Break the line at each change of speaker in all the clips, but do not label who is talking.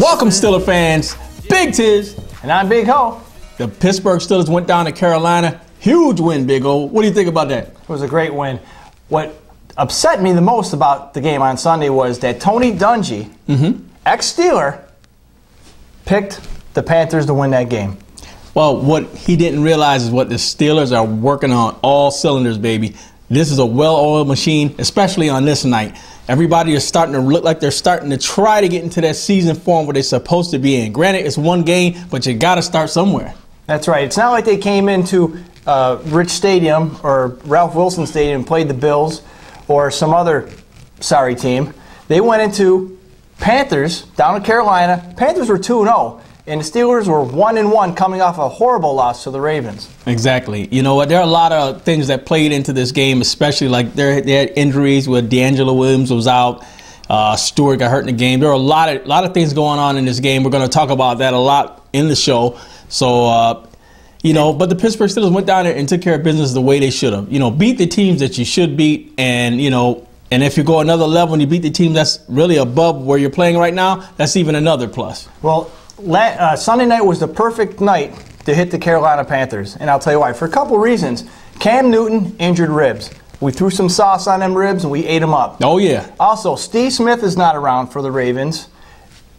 Welcome, Steeler fans. Big Tiz.
And I'm Big Ho.
The Pittsburgh Steelers went down to Carolina. Huge win, Big O. What do you think about that?
It was a great win. What upset me the most about the game on Sunday was that Tony Dungy, ex-Steeler, picked the Panthers to win that game.
Well, what he didn't realize is what the Steelers are working on all cylinders, baby. This is a well-oiled machine, especially on this night. Everybody is starting to look like they're starting to try to get into that season form where they're supposed to be in. Granted, it's one game, but you got to start somewhere.
That's right. It's not like they came into Rich Stadium or Ralph Wilson Stadium and played the Bills or some other sorry team. They went into Panthers down in Carolina. Panthers were 2-0. And the Steelers were 1-1 coming off a horrible loss to the Ravens.
Exactly. You know what? There are a lot of things that played into this game, especially like they had injuries where D'Angelo Williams was out. Stewart got hurt in the game. There are a lot of things going on in this game. We're going to talk about that a lot in the show. So, but the Pittsburgh Steelers went down there and took care of business the way they should have. Beat the teams that you should beat, and if you go another level and you beat the team that's really above where you're playing right now, that's even another plus.
Well, Sunday night was the perfect night to hit the Carolina Panthers, and I'll tell you why. For a couple reasons. Cam Newton injured ribs. We threw some sauce on them ribs, and we ate them up.
Oh, yeah.
Also, Steve Smith is not around for the Ravens,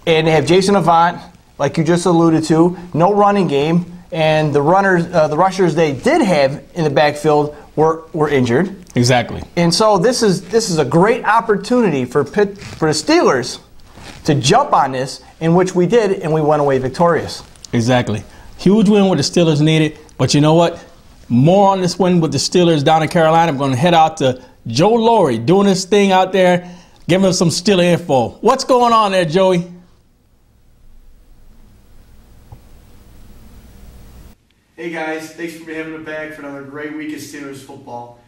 and they have Jason Avant, like you just alluded to, no running game, and the rushers they did have in the backfield were injured.
Exactly.
And so this is a great opportunity for the Steelers to jump on this, in which we did, and we went away victorious.
Exactly. Huge win what the Steelers needed. But you know what? More on this win with the Steelers down in Carolina. I'm going to head out to Joe Laurie doing his thing out there, giving us some Steeler info. What's going on there, Joey?
Hey guys, thanks for having me back for another great week of Steelers football.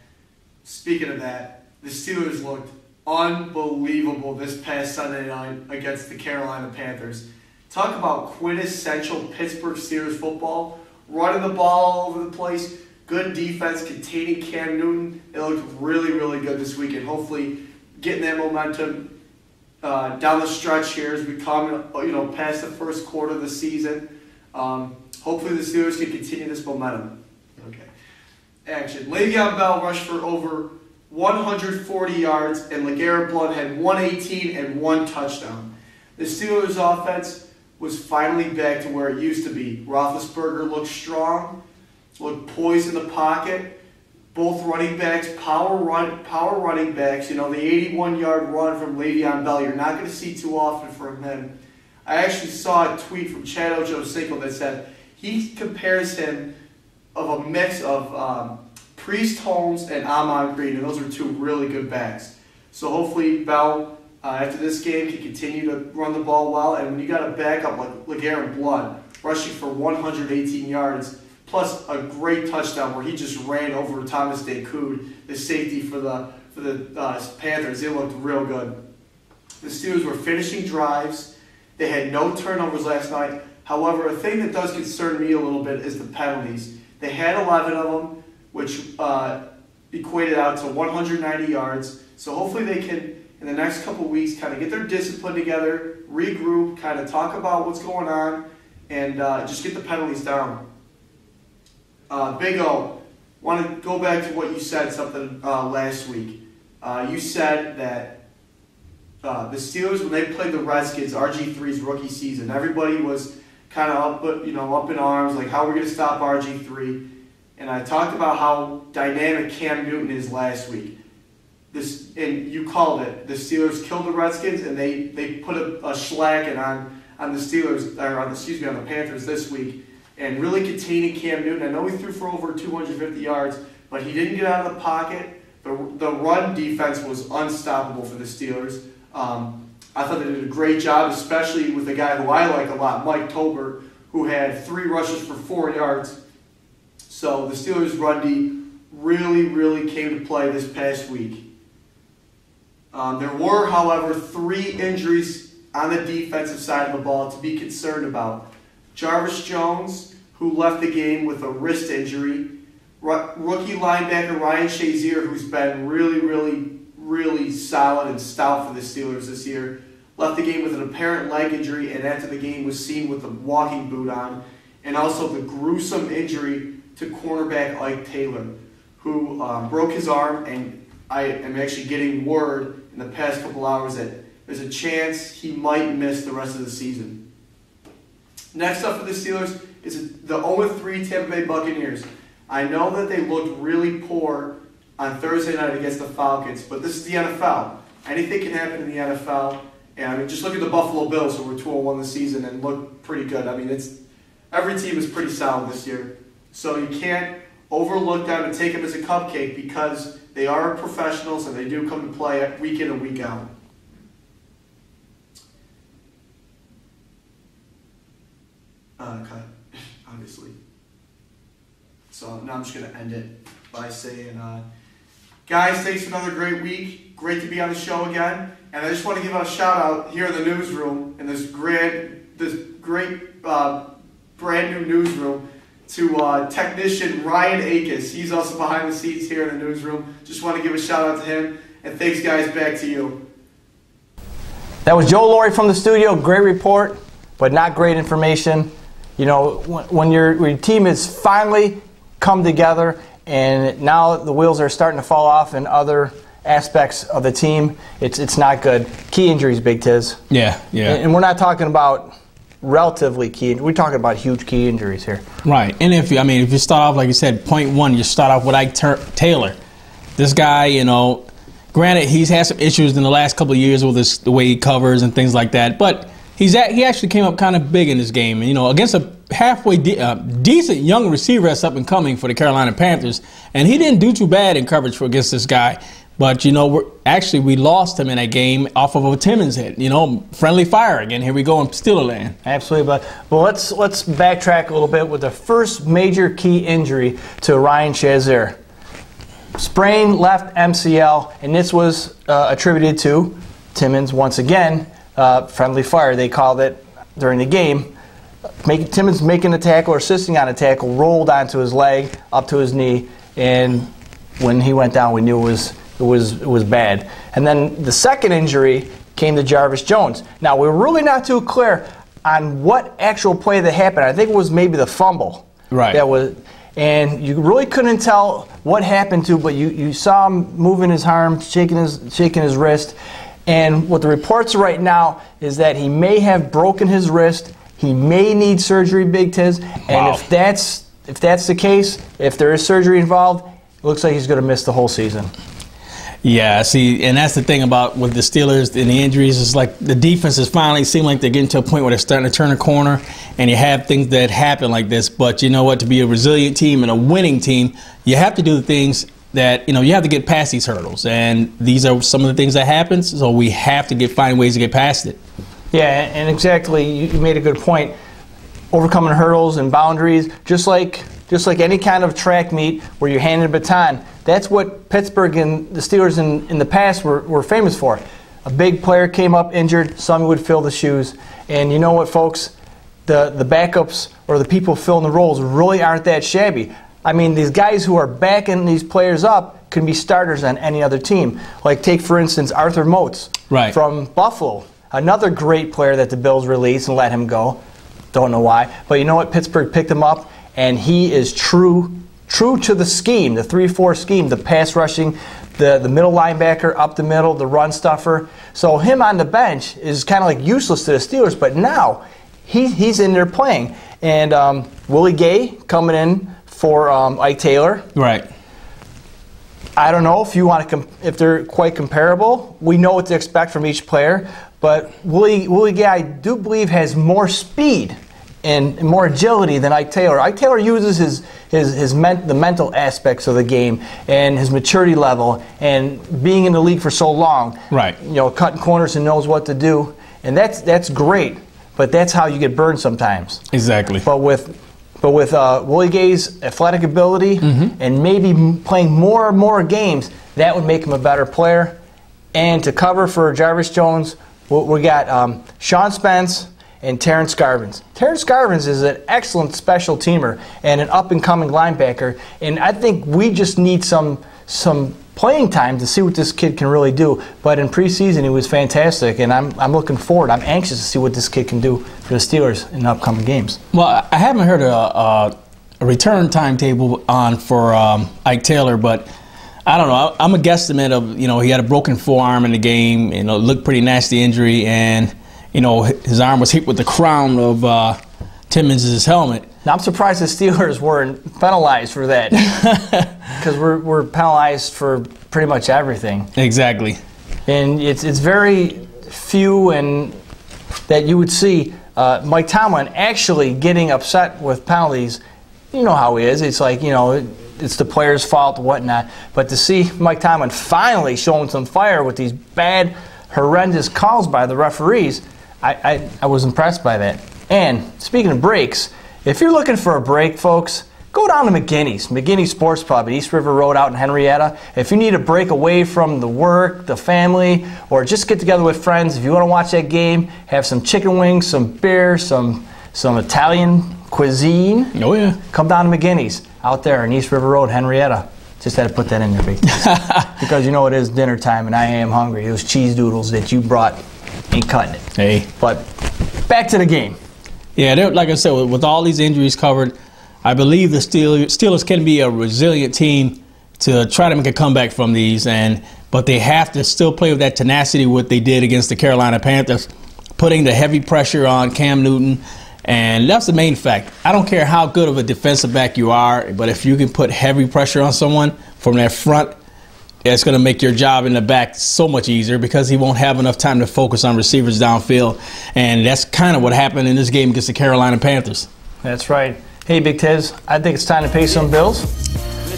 Speaking of that, the Steelers looked unbelievable this past Sunday night against the Carolina Panthers. Talk about quintessential Pittsburgh Steelers football. Running the ball all over the place. Good defense containing Cam Newton. It looked really, really good this weekend. Hopefully getting that momentum down the stretch here as we come past the first quarter of the season. Hopefully the Steelers can continue this momentum. Okay. Action. Le'Veon Bell rushed for over 140 yards, and LeGarrette Blount had 118 and 1 touchdown. The Steelers' offense was finally back to where it used to be. Roethlisberger looked strong, looked poised in the pocket. Both running backs, power running backs. The 81-yard run from Le'Veon Bell, you're not going to see too often from him. I actually saw a tweet from Chad Ochocinco that said he compares him of a mix of Priest Holmes and Ahman Green, and those are two really good backs. So hopefully Bell, after this game, can continue to run the ball well. And when you got a backup like LeGarrette Blount rushing for 118 yards, plus a great touchdown where he just ran over Thomas Decoud, the safety for the Panthers, it looked real good. The Steelers were finishing drives. They had no turnovers last night. However, a thing that does concern me a little bit is the penalties. They had 11 of them, which equated out to 190 yards. So hopefully they can, in the next couple of weeks, kind of get their discipline together, regroup, kind of talk about what's going on, and just get the penalties down. Big O, want to go back to what you said something last week. You said that the Steelers, when they played the Redskins, RG3's rookie season, everybody was kind of up in arms, like how are we going to stop RG3? And I talked about how dynamic Cam Newton is last week. And you called it. The Steelers killed the Redskins, and they put a shellacking on the Steelers, or on the Panthers this week, and really containing Cam Newton. I know he threw for over 250 yards, but he didn't get out of the pocket. The run defense was unstoppable for the Steelers. I thought they did a great job, especially with a guy who I like a lot, Mike Tolbert, who had 3 rushes for 4 yards. So the Steelers' run D really, really came to play this past week. There were, however, 3 injuries on the defensive side of the ball to be concerned about. Jarvis Jones, who left the game with a wrist injury. Rookie linebacker Ryan Shazier, who's been really, really, really solid and stout for the Steelers this year, left the game with an apparent leg injury, and after the game was seen with a walking boot on, and also the gruesome injury to cornerback Ike Taylor, who broke his arm, and I am actually getting word in the past couple hours that there's a chance he might miss the rest of the season. Next up for the Steelers is the 0-3 Tampa Bay Buccaneers. I know that they looked really poor on Thursday night against the Falcons, but this is the NFL. Anything can happen in the NFL. And I mean, just look at the Buffalo Bills, who were 2-1 this season and look pretty good. I mean, every team is pretty solid this year. So you can't overlook them and take them as a cupcake, because they are professionals and they do come to play week in and week out. Cut, obviously. So now I'm just going to end it by saying, guys, thanks for another great week. Great to be on the show again. And I just want to give a shout out here in the newsroom, in this great brand new newsroom, to technician Ryan Akis. He's also behind the scenes here in the newsroom. Just want to give a shout out to him. And thanks, guys. Back to you.
That was Joe Laurie from the studio. Great report, but not great information. You know, when your team has finally come together and now the wheels are starting to fall off in other aspects of the team, it's not good. Key injuries, Big Tiz.
Yeah.
And we're not talking about relatively key. We're talking about huge key injuries here.
Right. And if you start off, like you said, point one, you start off with Ike Taylor. This guy, you know, granted, he's had some issues in the last couple of years with the way he covers and things like that, but he actually came up kind of big in this game. You know, against a halfway decent young receiver that's up and coming for the Carolina Panthers, and he didn't do too bad in coverage against this guy. But, you know, we lost him in that game off of a Timmons hit. You know, friendly fire again. Here we go in Steeler land.
Absolutely. But let's backtrack a little bit with the first major key injury to Ryan Shazier. Sprained left MCL, and this was attributed to Timmons once again. Friendly fire, they called it during the game. Timmons making a tackle or assisting on a tackle, rolled onto his leg, up to his knee, and when he went down, we knew it was bad. And then the second injury came to Jarvis Jones. Now, we're really not too clear on what actual play that happened. I think it was maybe the fumble.
Right.
And you really couldn't tell what happened to, but you saw him moving his arm, shaking his wrist. And what the reports are right now is that he may have broken his wrist. He may need surgery, Big Tiz. And
wow.
if that's the case, if there is surgery involved, it looks like he's going to miss the whole season.
Yeah, see, and that's the thing about with the Steelers and the injuries. It's like the defense is finally seem like they're getting to a point where they're starting to turn a corner, and you have things that happen like this. But you know what? To be a resilient team and a winning team, you have to do the things that, you know, you have to get past these hurdles. And these are some of the things that happen, so we have to find ways to get past it.
Yeah, and exactly, you made a good point. Overcoming hurdles and boundaries, just like any kind of track meet where you're handing a baton. That's what Pittsburgh and the Steelers in the past were famous for. A big player came up injured, somebody would fill the shoes. And you know what, folks? The backups or the people filling the roles really aren't that shabby. I mean, these guys who are backing these players up can be starters on any other team. Like, take, for instance, Arthur Moats from Buffalo. Another great player that the Bills released and let him go. Don't know why. But you know what? Pittsburgh picked him up, and he is true to the scheme, the 3-4 scheme, the pass rushing, the middle linebacker up the middle, the run stuffer. So him on the bench is kind of like useless to the Steelers, but now he's in there playing. And Willie Gay coming in for Ike Taylor.
Right.
I don't know if you want to if they're quite comparable. We know what to expect from each player, but Willie Gay, I do believe, has more speed and more agility than Ike Taylor. Ike Taylor uses the mental aspects of the game and his maturity level and being in the league for so long.
Right.
You know, cutting corners and knows what to do, and that's great. But that's how you get burned sometimes.
Exactly.
But with Willie Gay's athletic ability and maybe playing more and more games, that would make him a better player. And to cover for Jarvis Jones, we got Sean Spence and Terrence Garvins. Terrence Garvins is an excellent special teamer and an up-and-coming linebacker. And I think we just need some playing time to see what this kid can really do. But in preseason, he was fantastic, and I'm looking forward. I'm anxious to see what this kid can do for the Steelers in the upcoming games.
Well, I haven't heard a return timetable on for Ike Taylor, but I don't know. I'm a guesstimate of, he had a broken forearm in the game, looked pretty nasty injury, and, his arm was hit with the crown of Timmons' helmet.
Now, I'm surprised the Steelers weren't penalized for that, because we're penalized for pretty much everything.
Exactly.
And it's very few and that you would see Mike Tomlin actually getting upset with penalties. You know how he is. It's like, it's the player's fault, whatnot. But to see Mike Tomlin finally showing some fire with these bad, horrendous calls by the referees, I was impressed by that. And speaking of breaks, if you're looking for a break, folks, go down to McGinney's Sports Pub at East River Road out in Henrietta. If you need a break away from the work, the family, or just get together with friends, if you want to watch that game, have some chicken wings, some beer, some Italian cuisine.
Oh, yeah.
Come down to McGinney's out there in East River Road, Henrietta. Just had to put that in there, because it is dinner time and I am hungry. Those cheese doodles that you brought ain't cutting it.
Hey.
But back to the game.
Yeah, like I said, with all these injuries covered, I believe the Steelers can be a resilient team to try to make a comeback from these, but they have to still play with that tenacity what they did against the Carolina Panthers, putting the heavy pressure on Cam Newton, and that's the main fact. I don't care how good of a defensive back you are, but if you can put heavy pressure on someone from that front, it's going to make your job in the back so much easier, because he won't have enough time to focus on receivers downfield. And that's kind of what happened in this game against the Carolina Panthers.
That's right. Hey, Big Tiz, I think it's time to pay some bills.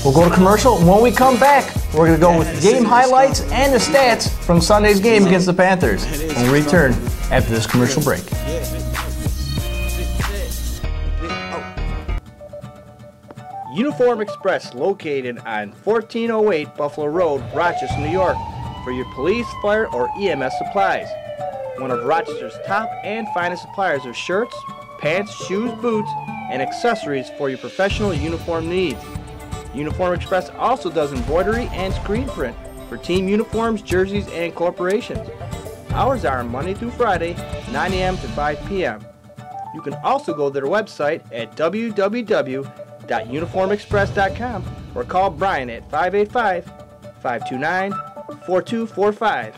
We'll go to commercial. When we come back, we're going to go with game highlights and the stats from Sunday's game against the Panthers. We'll return after this commercial break. Uniform Express, located on 1408 Buffalo Road, Rochester, New York, for your police, fire, or EMS supplies. One of Rochester's top and finest suppliers of shirts, pants, shoes, boots, and accessories for your professional uniform needs. Uniform Express also does embroidery and screen print for team uniforms, jerseys, and corporations. Hours are Monday through Friday, 9 a.m. to 5 p.m. You can also go to their website at www.uniformexpress.com or call Brian at 585-529-4245.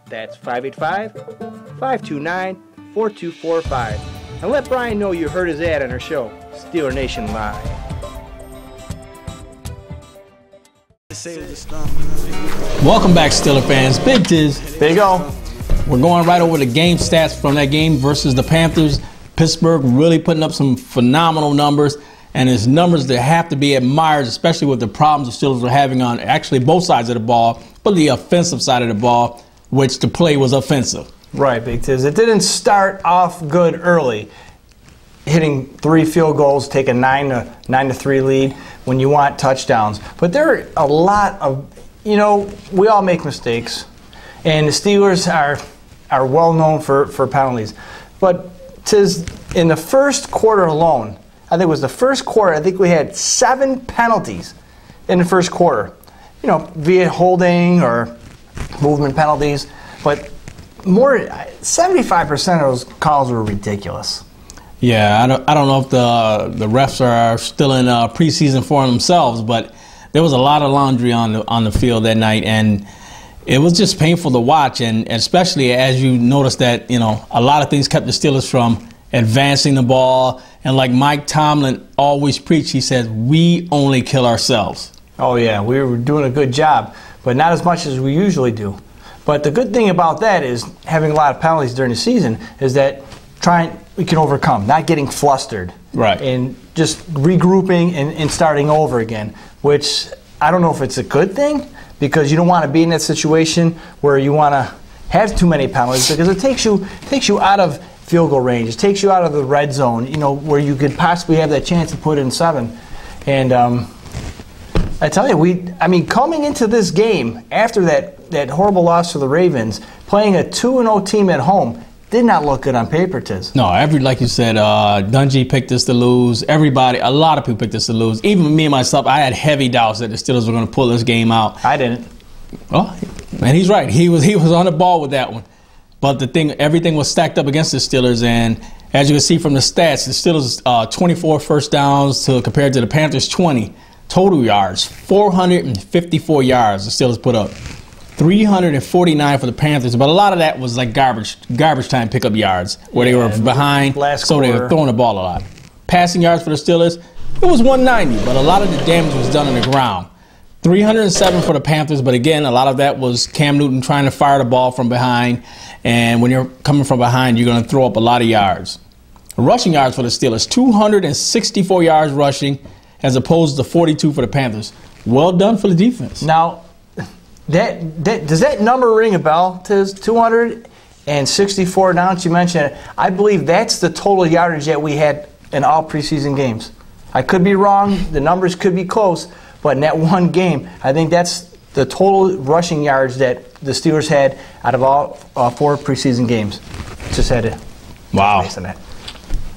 That's 585-529-4245. And let Brian know you heard his ad on our show, Steeler Nation Live.
Welcome back, Steeler fans. Big Tiz.
There you go.
We're going right over the game stats from that game versus the Panthers. Pittsburgh really putting up some phenomenal numbers, and it's numbers that have to be admired, especially with the problems the Steelers were having on actually both sides of the ball, but the offensive side of the ball, which the play was offensive.
Right, Big Tiz. It didn't start off good early, hitting 3 field goals, take a 9-3 lead when you want touchdowns. But there are a lot of, we all make mistakes, and the Steelers are well known for penalties. But Tiz, in the first quarter alone, I think it was the first quarter, I think we had 7 penalties in the first quarter, via holding or movement penalties. But 75% of those calls were ridiculous.
Yeah, I don't know if the refs are still in preseason form themselves, but there was a lot of laundry on the field that night, and it was just painful to watch, and especially as you noticed that a lot of things kept the Steelers from advancing the ball. And like Mike Tomlin always preached, he said, we only kill ourselves. Oh yeah, we were doing a good job, but not as much as we usually do. But the good thing about that is having a lot of penalties during the season is that we can overcome, not getting flustered. Right. And just regrouping and starting over again, which I don't know if it's a good thing, because you don't want to be in that situation where you want to have too many penalties, because it takes you out of field goal range. It takes you out of the red zone, where you could possibly have that chance to put in 7. And I tell you, coming into this game after that horrible loss to the Ravens, playing a 2-0 team at home,
did not look good on paper, Tiz.
No, like you said, Dungy picked us to lose. Everybody, a lot of people picked us to lose. Even me and myself, I had heavy doubts that the Steelers were going to pull this game out.
I didn't.
Oh, and he's right. He was on the ball with that one. But everything was stacked up against the Steelers, and as you can see from the stats, the Steelers 24 first downs compared to the Panthers 20 total yards, 454 yards the Steelers put up. 349 for the Panthers, but a lot of that was like garbage time pickup yards where they were behind, so they were throwing the ball a lot. Passing yards for the Steelers, it was 190, but a lot of the damage was done on the ground. 307 for the Panthers, but again, a lot of that was Cam Newton trying to fire the ball from behind, and when you're coming from behind, you're going to throw up a lot of yards. Rushing yards for the Steelers, 264 yards rushing as opposed to 42 for the Panthers. Well done for the defense.
Now, does that number ring a bell, Tiz? 264 downs, you mentioned it. I believe that's the total yardage that we had in all preseason games. I could be wrong. The numbers could be close. But in that one game, I think that's the total rushing yards that the Steelers had out of all 4 preseason games. Just had to based on that.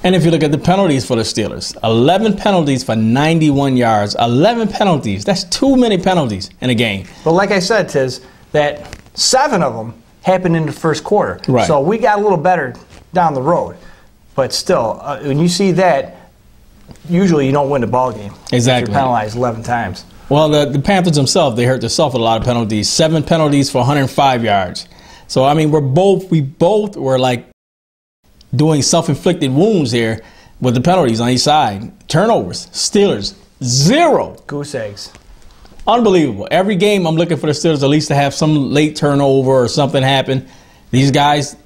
And if you look at the penalties for the Steelers, 11 penalties for 91 yards. 11 penalties. That's too many penalties in a game.
But like I said, Tiz, that 7 of them happened in the first quarter.
Right.
So we got a little better down the road. But still, when you see that, usually you don't win the ball game.
Exactly.
You're penalized 11 times.
Well, the Panthers themselves, they hurt themselves with a lot of penalties. 7 penalties for 105 yards. So, I mean, we both were like doing self-inflicted wounds here with the penalties on each side. Turnovers, Steelers, 0.
Goose eggs.
Unbelievable. Every game I'm looking for the Steelers at least to have some late turnover or something happen. These guys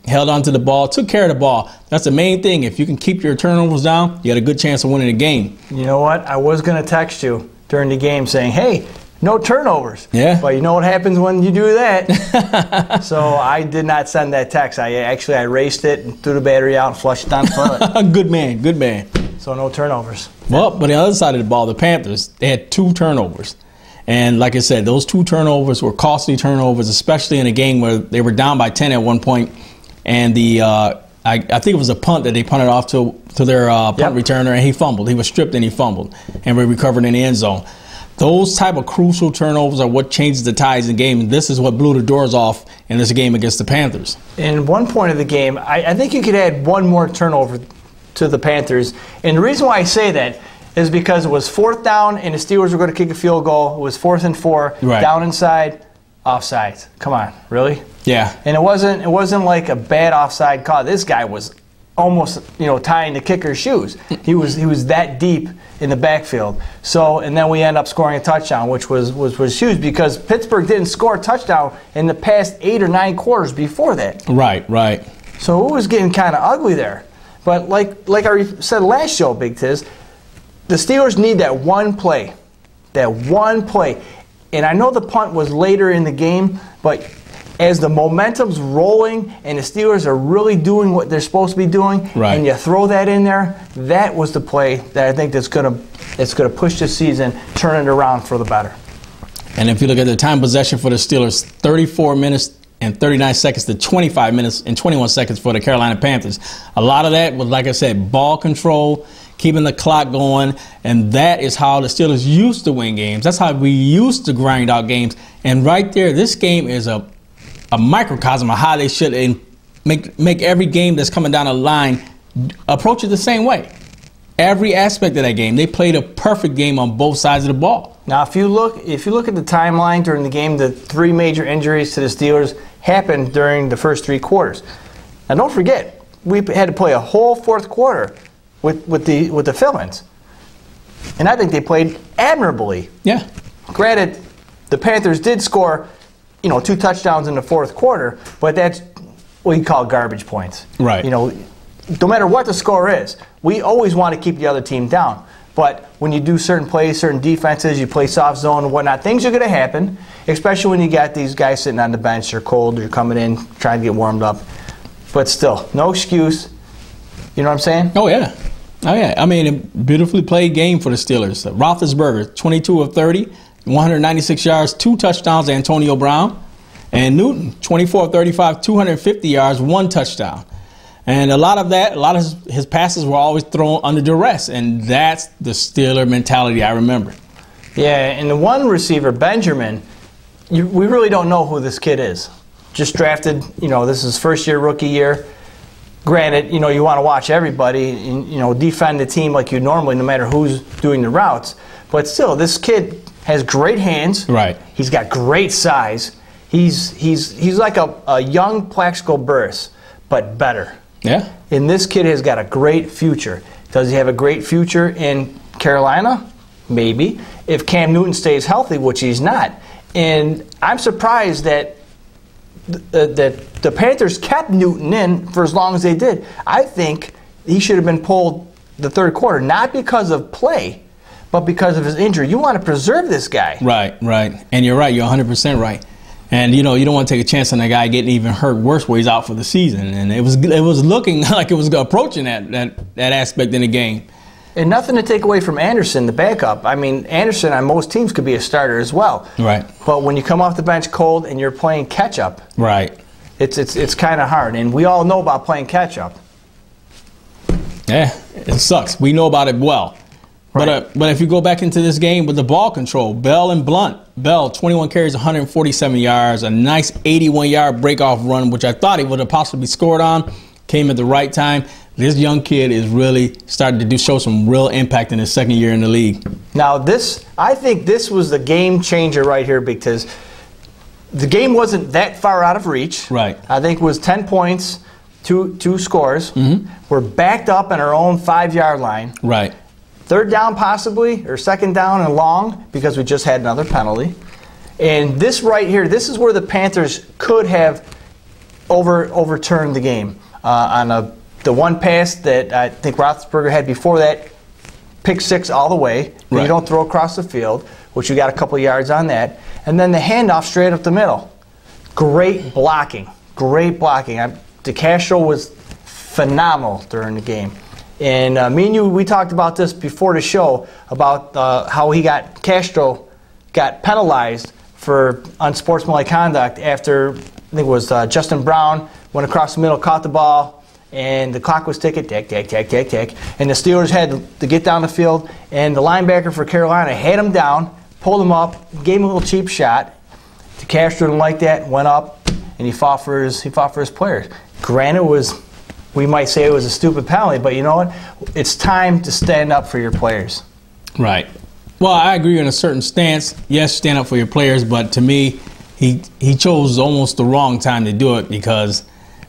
held on to the ball, took care of the ball. That's the main thing. If you can keep your turnovers down, you got a good chance of winning the game.
You know what? I was going to text you during the game saying, hey, no turnovers.
Yeah.
But you know what happens when you do that? So I did not send that text. I erased it and threw the battery out and flushed it down the toilet.
Good man, good man.
So no turnovers.
Well, but on the other side of the ball, the Panthers, they had 2 turnovers. And like I said, those 2 turnovers were costly turnovers, especially in a game where they were down by 10 at one point. And I think it was a punt that they punted off to their punt returner, and he fumbled. He was stripped and he fumbled, and we recovered in the end zone. Those type of crucial turnovers are what changes the tides in the game, and this is what blew the doors off in this game against the Panthers.
In one point of the game, I think you could add one more turnover to the Panthers. And the reason why I say that is because it was 4th down, and the Steelers were going to kick a field goal. It was 4th and 4, down inside, offside. Come on, really?
Yeah.
And it wasn't like a bad offside call. This guy was almost, tying the kicker's shoes. He was that deep in the backfield. So, and then we end up scoring a touchdown, which was huge because Pittsburgh didn't score a touchdown in the past 8 or 9 quarters before that.
Right.
So it was getting kind of ugly there. But like I said last show, Big Tiz, the Steelers need that one play. And I know the punt was later in the game, but as the momentum's rolling and the Steelers are really doing what they're supposed to be doing, and you throw that in there, that was the play that I think that's going to push this season, turn it around for the better.
And if you look at the time possession for the Steelers, 34 minutes and 39 seconds to 25 minutes and 21 seconds for the Carolina Panthers. A lot of that was, like I said, ball control, keeping the clock going, and that is how the Steelers used to win games. That's how we used to grind out games. And right there, this game is a microcosm of how they should make every game that's coming down the line approach it the same way. Every aspect of that game, they played a perfect game on both sides of the ball.
Now, if you look at the timeline during the game, the 3 major injuries to the Steelers happened during the first 3 quarters. Now, don't forget, we had to play a whole 4th quarter with the fill-ins, and I think they played admirably.
Yeah.
Granted, the Panthers did score, 2 touchdowns in the 4th quarter, but that's what you call garbage points.
Right.
No matter what the score is, we always want to keep the other team down. But when you do certain plays, certain defenses, you play soft zone and whatnot, things are going to happen, especially when you got these guys sitting on the bench, they're cold, you're coming in, trying to get warmed up. But still, no excuse. You know what I'm saying?
Oh, yeah. I mean, a beautifully played game for the Steelers. Roethlisberger, 22 of 30, 196 yards, 2 touchdowns to Antonio Brown. And Newton, 24-35, 250 yards, 1 touchdown. And a lot of his passes were always thrown under duress, and that's the Steeler mentality I remember.
Yeah, and the one receiver, Benjamin, we really don't know who this kid is. Just drafted, this is his first-year rookie year. Granted, you want to watch everybody and, defend the team like you normally, no matter who's doing the routes. But still, this kid has great hands.
Right.
He's got great size. He's like a young Plaxico Burress, but better.
Yeah.
And this kid has got a great future. Does he have a great future in Carolina? Maybe. If Cam Newton stays healthy, which he's not. And I'm surprised that the Panthers kept Newton in for as long as they did. I think he should have been pulled the third quarter, not because of play, but because of his injury. You want to preserve this guy.
Right. And you're right. You're 100% right. And, you don't want to take a chance on that guy getting even hurt worse where he's out for the season. And it was looking like it was approaching that aspect in the game.
And nothing to take away from Anderson, the backup. I mean, Anderson on most teams could be a starter as well.
Right.
But when you come off the bench cold and you're playing catch-up,
right,
it's kind of hard. And we all know about playing catch-up.
Yeah, it sucks. We know about it well. Right. But if you go back into this game with the ball control, Bell and Blunt. Bell, 21 carries, 147 yards, a nice 81-yard breakoff run, which I thought he would have possibly scored on. Came at the right time. This young kid is really starting to show some real impact in his second year in the league.
Now, I think this was the game changer right here because the game wasn't that far out of reach.
Right.
I think it was 10 points, two scores.
Mm-hmm.
We're backed up in our own 5-yard line.
Right.
Third down possibly, or second down and long, because we just had another penalty. And this right here, this is where the Panthers could have overturned the game. On the one pass that I think Roethlisberger had before that, pick six all the way. Right. You don't throw across the field, which you got a couple of yards on that. And then the handoff straight up the middle. Great blocking. DeCastro was phenomenal during the game. And me and you, we talked about this before the show, about how Castro got penalized for unsportsmanlike conduct after, I think it was Justin Brown went across the middle, caught the ball, and the clock was ticking, tick. And the Steelers had to get down the field, and the linebacker for Carolina had him down, pulled him up, gave him a little cheap shot. DeCastro didn't like that, went up, and he fought for his players. Granted, we might say it was a stupid penalty, but you know what? It's time to stand up for your players.
Right. Well, I agree in a certain stance. Yes, stand up for your players, but to me, he chose almost the wrong time to do it, because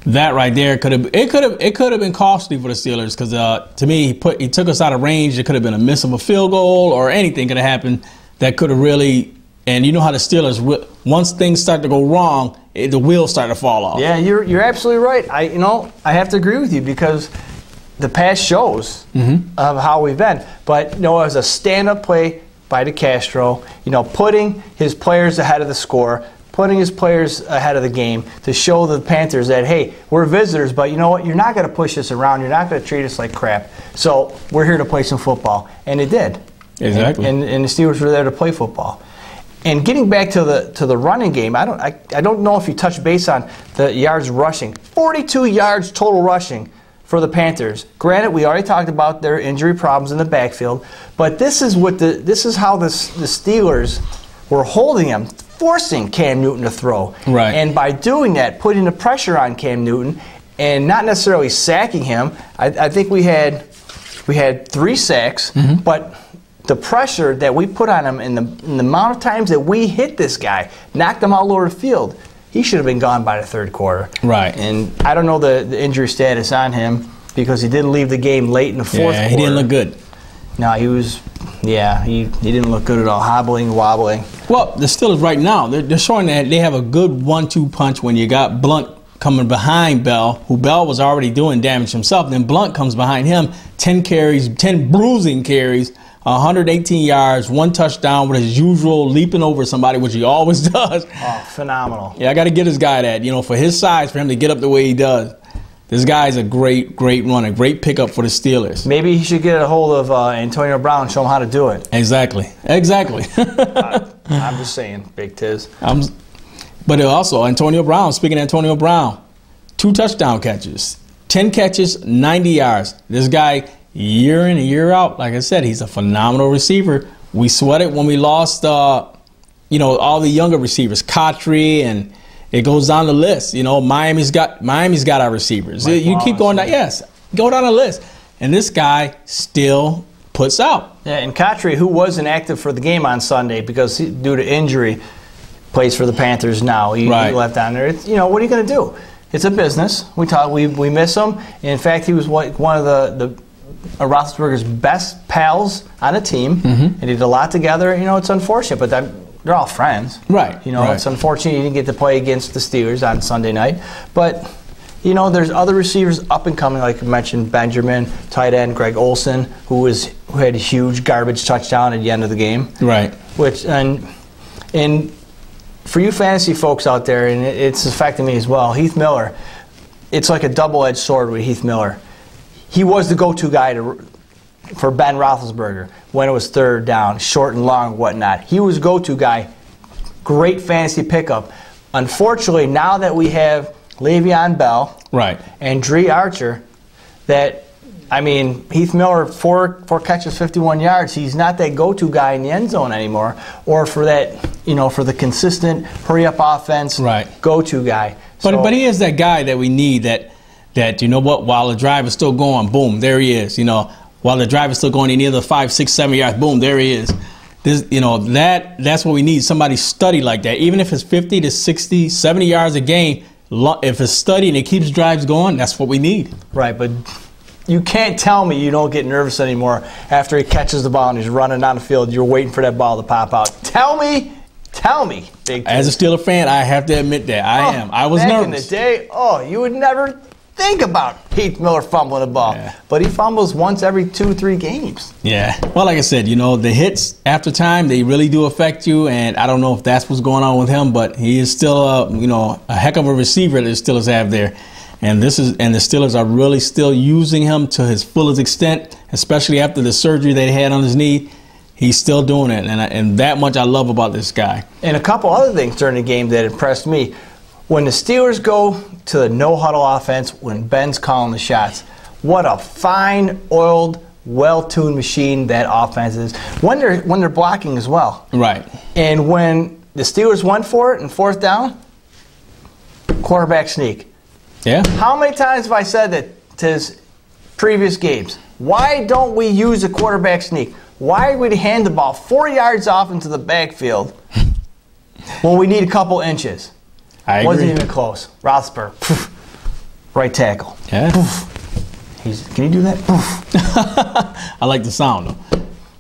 that right there could have been costly for the Steelers, because to me he took us out of range. It could have been a miss of a field goal, or anything could have happened that could have really. And you know how the Steelers, once things start to go wrong, the wheels start to fall off.
Yeah, you're absolutely right. I have to agree with you, because the past shows of how we've been. But it was a stand-up play by DeCastro. Putting his players ahead of the score, putting his players ahead of the game to show the Panthers that, hey, we're visitors, but you know what? You're not going to push us around. You're not going to treat us like crap. So we're here to play some football, and it did.
Exactly.
And the Steelers were there to play football. And getting back to the running game, I don't know if you touched base on the yards rushing. 42 yards total rushing for the Panthers. Granted, we already talked about their injury problems in the backfield, but this is how the Steelers were holding him, forcing Cam Newton to throw.
Right.
And by doing that, putting the pressure on Cam Newton and not necessarily sacking him. I think we had 3 sacks, but the pressure that we put on him and the amount of times that we hit this guy, knocked him all over the field, he should have been gone by the third quarter.
Right.
And I don't know the injury status on him, because he didn't leave the game late in the fourth quarter.
Yeah, he didn't look good.
No, he didn't look good at all, hobbling, wobbling.
Well, the Steelers right now, they're showing that they have a good 1-2 punch when you got Blunt coming behind Bell, who Bell was already doing damage himself. Then Blunt comes behind him, 10 bruising carries, 118 yards, 1 touchdown with his usual leaping over somebody, which he always does.
Oh, phenomenal.
Yeah, I got to get this guy that, for his size, for him to get up the way he does. This guy's a great runner, great pickup for the Steelers.
Maybe he should get a hold of Antonio Brown and show him how to do it.
Exactly.
I'm just saying, Big Tiz.
But But also, Antonio Brown, speaking of Antonio Brown, 2 touchdown catches, 10 catches, 90 yards. This guy, year in and year out, like I said, he's a phenomenal receiver. We sweated when we lost, all the younger receivers, Cotry, and it goes down the list. Miami's got our receivers. You keep going down, yes, go down the list. And this guy still puts out.
Yeah, and Cotry, who wasn't active for the game on Sunday because due to injury, plays for the Panthers now. He left down there. What are you going to do? It's a business. We miss him. In fact, he was one of the Roethlisberger's best pals on the team, and he did a lot together. It's unfortunate, but they're all friends.
Right.
It's unfortunate he didn't get to play against the Steelers on Sunday night. But, there's other receivers up and coming, like you mentioned, Benjamin, tight end, Greg Olsen, who had a huge garbage touchdown at the end of the game.
Right.
And for you fantasy folks out there, and it's affecting me as well, Heath Miller, it's like a double-edged sword with Heath Miller. He was the go-to guy for Ben Roethlisberger when it was third down, short and long, whatnot. He was go-to guy. Great fantasy pickup. Unfortunately, now that we have Le'Veon Bell and Dree Archer, Heath Miller, four catches, 51 yards. He's not that go-to guy in the end zone anymore, or for that, for the consistent hurry-up offense go-to guy.
But he is that guy that we need that while the drive is still going, boom, there he is. While the drive is still going, any other 5, 6, 7 yards, boom, there he is. That's what we need. Somebody study like that. Even if it's 50 to 60, 70 yards a game, if it's study and it keeps drives going, that's what we need. Right,
but you can't tell me you don't get nervous anymore after he catches the ball and he's running down the field. You're waiting for that ball to pop out. Tell me, big kid.
As a Steeler fan, I have to admit that I am. I was nervous.
Back in the day, you would never think about Heath Miller fumbling a ball. Yeah. But he fumbles once every 2-3 games.
Yeah. Well, like I said, the hits after time, they really do affect you. And I don't know if that's what's going on with him, but he is still a heck of a receiver that the Steelers have there. And the Steelers are really still using him to his fullest extent, especially after the surgery they had on his knee. He's still doing it. And that much I love about this guy.
And a couple other things during the game that impressed me. When the Steelers go to the no-huddle offense, when Ben's calling the shots, what a fine-oiled, well-tuned machine that offense is. When they're blocking as well.
Right.
And when the Steelers went for it in fourth down, quarterback sneak.
Yeah.
How many times have I said that to his previous games? Why don't we use a quarterback sneak? Why would he hand the ball 4 yards off into the backfield when we need a couple inches?
I agree.
Wasn't even close. Roethlisberger, right tackle.
Yeah.
Can you do that?
I like the sound, though.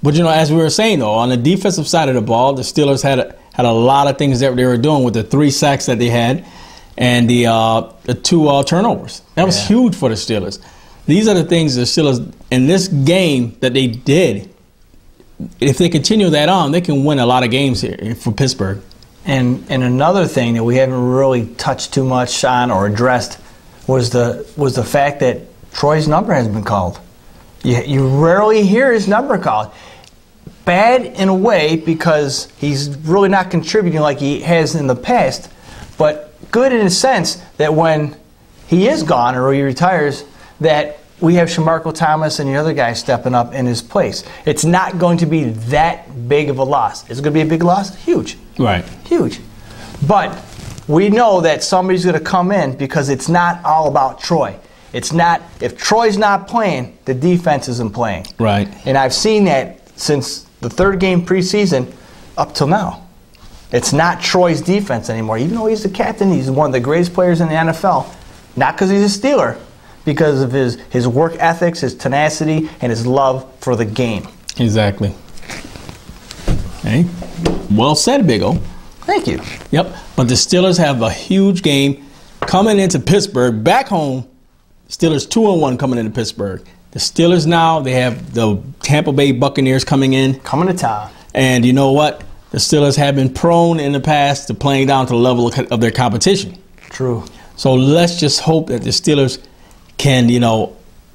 But, as we were saying, though, on the defensive side of the ball, the Steelers had a lot of things that they were doing with the 3 sacks that they had and the 2 turnovers. That was huge for the Steelers. These are the things the Steelers, in this game that they did, if they continue that on, they can win a lot of games here for Pittsburgh.
And another thing that we haven't really touched too much on or addressed was the fact that Troy's number has been called. You rarely hear his number called. Bad in a way because he's really not contributing like he has in the past, but good in a sense that when he is gone or he retires, that we have Shamarko Thomas and the other guys stepping up in his place. It's not going to be that big of a loss. Is it going to be a big loss? Huge.
Right.
Huge. But we know that somebody's going to come in because it's not all about Troy. It's not, if Troy's not playing, the defense isn't playing.
Right.
And I've seen that since the 3rd game preseason up till now. It's not Troy's defense anymore. Even though he's the captain, he's one of the greatest players in the NFL. Not because he's a Steeler, because of his work ethics, his tenacity, and his love for the game.
Exactly. Hey, well said, Big O.
Thank you.
Yep. But the Steelers have a huge game coming into Pittsburgh. Back home, Steelers 2-1 coming into Pittsburgh. The Steelers now, they have the Tampa Bay Buccaneers coming in.
Coming to town.
And you know what? The Steelers have been prone in the past to playing down to the level of their competition.
True.
So let's just hope that the Steelers can,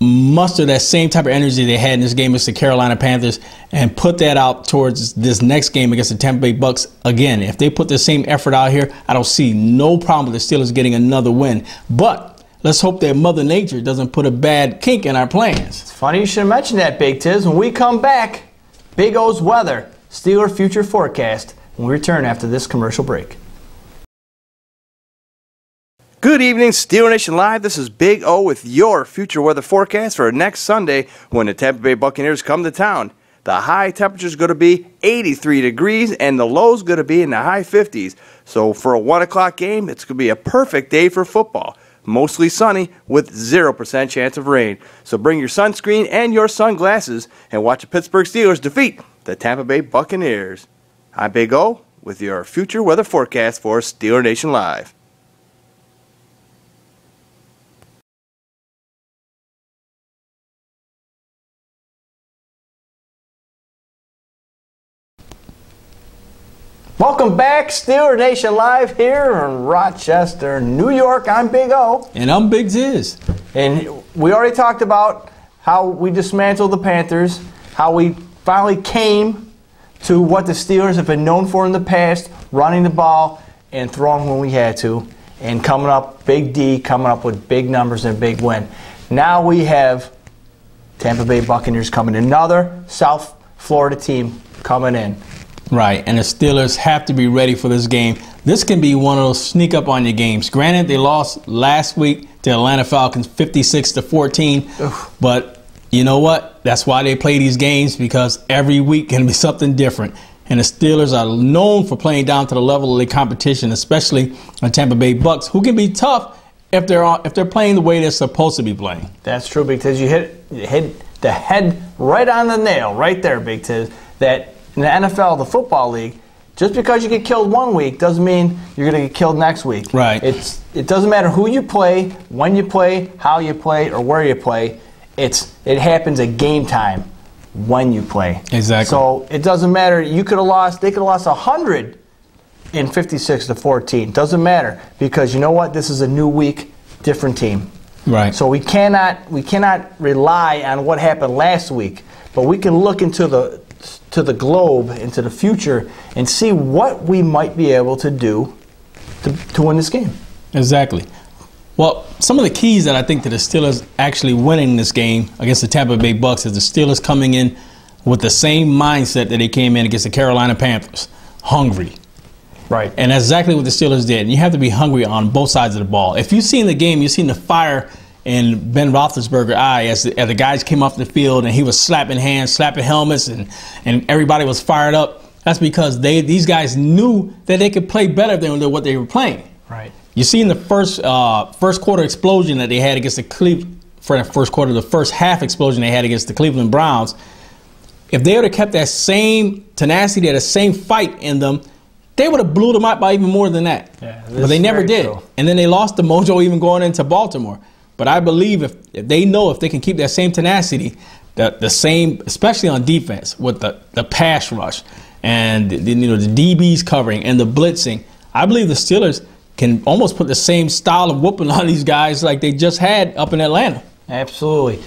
muster that same type of energy they had in this game against the Carolina Panthers and put that out towards this next game against the Tampa Bay Bucs. Again, if they put the same effort out here, I don't see no problem with the Steelers getting another win. But let's hope that Mother Nature doesn't put a bad kink in our plans.
It's funny you should mention that, Big Tiz. When we come back, Big O's weather, Steeler future forecast, when we return after this commercial break. Good evening, Steeler Nation Live. This is Big O with your future weather forecast for next Sunday when the Tampa Bay Buccaneers come to town. The high temperature is going to be 83 degrees and the low is going to be in the high 50s. So for a 1 o'clock game, it's going to be a perfect day for football. Mostly sunny with 0% chance of rain. So bring your sunscreen and your sunglasses and watch the Pittsburgh Steelers defeat the Tampa Bay Buccaneers. I'm Big O with your future weather forecast for Steeler Nation Live. Welcome back, Steeler Nation Live here in Rochester, New York. I'm Big O.
And I'm Big Tiz.
And we already talked about how we dismantled the Panthers, how we finally came to what the Steelers have been known for in the past, running the ball and throwing when we had to, and coming up, Big D, coming up with big numbers and a big win. Now we have Tampa Bay Buccaneers coming, another South Florida team coming in.
Right, and the Steelers have to be ready for this game. This can be one of those sneak up on your games. Granted, they lost last week to Atlanta Falcons 56-14, but you know what? That's why they play these games, because every week can be something different. And the Steelers are known for playing down to the level of the competition, especially on Tampa Bay Bucs, who can be tough if they're playing the way they're supposed to be playing.
That's true, Big Tiz. You hit the head right on the nail, right there, Big Tiz. That in the NFL, the football league, just because you get killed one week doesn't mean you're going to get killed next week.
Right.
It doesn't matter who you play, when you play, how you play, or where you play. It happens at game time when you play.
Exactly.
So it doesn't matter. They could have lost 100 in 56-14. Doesn't matter, because you know what? This is a new week, different team.
Right.
So we cannot rely on what happened last week, but we can look into the globe, into the future, and see what we might be able to do to win this game.
Exactly. Well, some of the keys that I think to the Steelers actually winning this game against the Tampa Bay Bucs is the Steelers coming in with the same mindset that they came in against the Carolina Panthers, hungry.
Right.
And that's exactly what the Steelers did. And you have to be hungry on both sides of the ball. If you've seen the game, you've seen the fire in Ben Roethlisberger's eye as the guys came off the field and he was slapping hands, slapping helmets, and everybody was fired up. That's because these guys knew that they could play better than what they were playing.
Right.
You seen the first quarter explosion that they had against the the first half explosion they had against the Cleveland Browns. If they would have kept that same tenacity, that same fight in them, they would have blew them out by even more than that.
Yeah,
but they never did.
True.
And then they lost the mojo even going into Baltimore. But I believe if they can keep that same tenacity, the same, especially on defense with the pass rush and the DBs covering and the blitzing, I believe the Steelers can almost put the same style of whooping on these guys like they just had up in Atlanta.
Absolutely.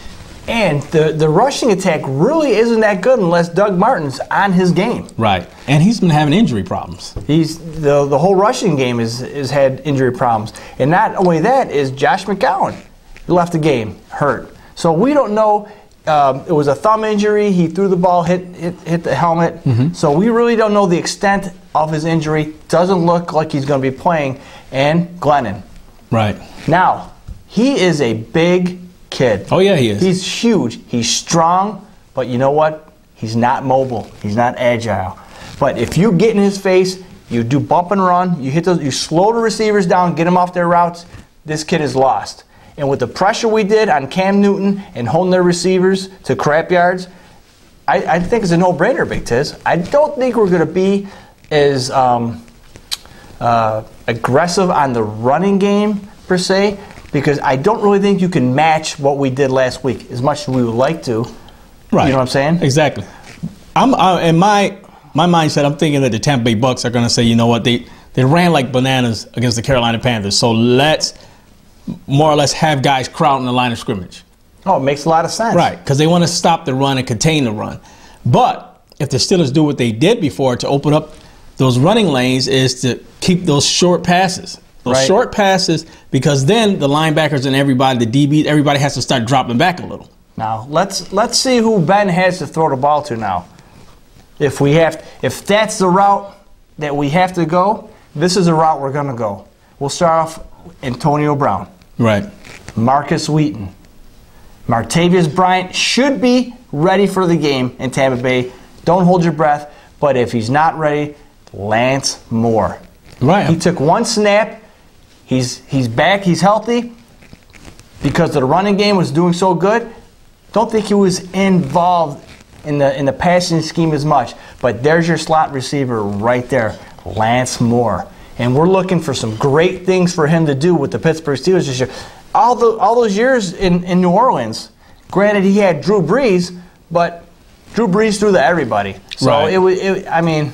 And the rushing attack really isn't that good unless Doug Martin's on his game.
Right. And he's been having injury problems.
The whole rushing game has had injury problems. And not only that, is Josh McCown left the game hurt. So we don't know. It was a thumb injury. He threw the ball, hit the helmet. Mm-hmm. So we really don't know the extent of his injury. Doesn't look like he's going to be playing. And Glennon.
Right.
Now, he is a big kid.
Oh, yeah, he is.
He's huge. He's strong. But you know what? He's not mobile. He's not agile. But if you get in his face, you do bump and run, you slow the receivers down, get them off their routes, this kid is lost. And with the pressure we did on Cam Newton and holding their receivers to crap yards, I think it's a no-brainer, Big Tiz. I don't think we're going to be as aggressive on the running game, per se, because I don't really think you can match what we did last week as much as we would like to.
Right.
You know what I'm saying?
Exactly. In my mindset, I'm thinking that the Tampa Bay Bucs are going to say, you know what, they ran like bananas against the Carolina Panthers, so let's more or less have guys crowding the line of scrimmage.
Oh, it makes a lot of sense.
Right, because they want to stop the run and contain the run. But if the Steelers do what they did before to open up those running lanes, is to keep those short passes. Those short passes, because then the linebackers and everybody, the DBs, everybody has to start dropping back a little.
Now, let's see who Ben has to throw the ball to now. If that's the route that we have to go, this is the route we're going to go. We'll start off Antonio Brown.
Right.
Marcus Wheaton. Martavius Bryant should be ready for the game in Tampa Bay. Don't hold your breath. But if he's not ready, Lance Moore.
Right.
He took one snap. He's back. He's healthy. Because the running game was doing so good, don't think he was involved in the passing scheme as much. But there's your slot receiver right there, Lance Moore. And we're looking for some great things for him to do with the Pittsburgh Steelers this year. All those years in New Orleans, granted he had Drew Brees, but Drew Brees threw to everybody. So
right.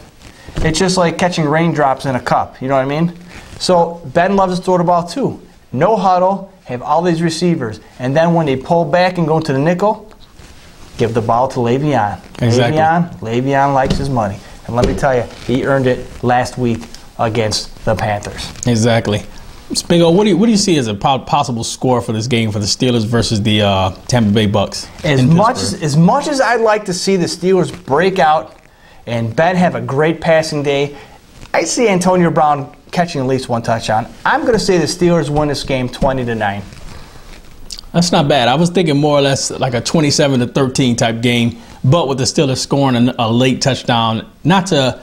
It's just like catching raindrops in a cup. You know what I mean? So Ben loves to throw the ball too. No huddle, have all these receivers. And then when they pull back and go into the nickel, give the ball to Le'Veon.
Exactly.
Le'Veon likes his money. And let me tell you, he earned it last week against the Panthers.
Exactly. Spingo, what do you see as a possible score for this game for the Steelers versus the Tampa Bay Bucs?
As much as I'd like to see the Steelers break out and Ben have a great passing day, I see Antonio Brown catching at least one touchdown. I'm going to say the Steelers win this game 20-9.
That's not bad. I was thinking more or less like a 27-13 type game, but with the Steelers scoring a late touchdown. Not to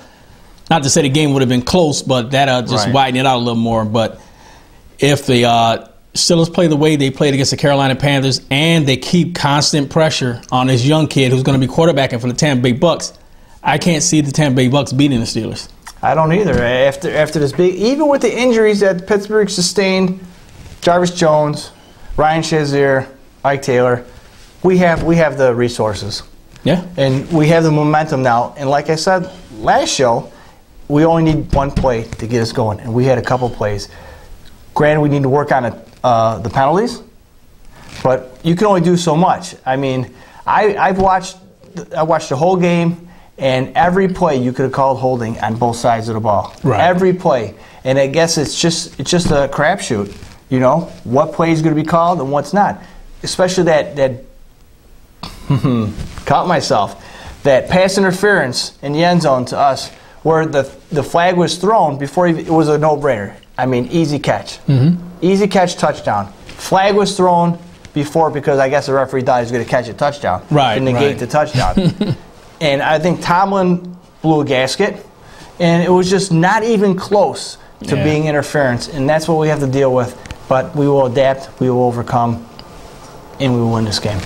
say the game would have been close, but that'll just widen it out a little more. But if the Steelers play the way they played against the Carolina Panthers and they keep constant pressure on this young kid who's going to be quarterbacking for the Tampa Bay Bucs, I can't see the Tampa Bay Bucs beating the Steelers.
I don't either. After this big, even with the injuries that Pittsburgh sustained, Jarvis Jones, Ryan Shazier, Ike Taylor, we have the resources.
Yeah.
And we have the momentum now. And like I said last show, we only need one play to get us going, and we had a couple plays. Granted, we need to work on the penalties, but you can only do so much. I mean, I watched the whole game, and every play you could have called holding on both sides of the ball.
Right.
Every play, and I guess it's just a crapshoot. You know, what play is going to be called and what's not. Especially that caught myself, that pass interference in the end zone to us, where the flag was thrown before it was a no-brainer. I mean, easy catch. Mm-hmm. Easy catch, touchdown. Flag was thrown before because I guess the referee thought he was going to catch a touchdown.
Right,
to negate the touchdown. And I think Tomlin blew a gasket, and it was just not even close to being interference, and that's what we have to deal with. But we will adapt, we will overcome, and we will win this game.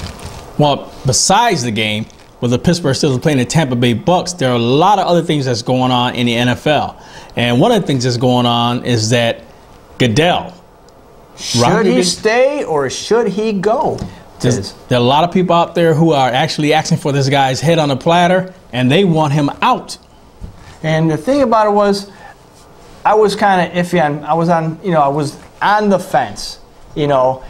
Well, besides the game, with the Pittsburgh Steelers playing the Tampa Bay Bucs, there are a lot of other things that's going on in the NFL. And one of the things that's going on is that Goodell.
Should he stay or should he go?
There are a lot of people out there who are actually asking for this guy's head on a platter, and they want him out.
And the thing about it was, I was kind of iffy on. I was on the fence. You know,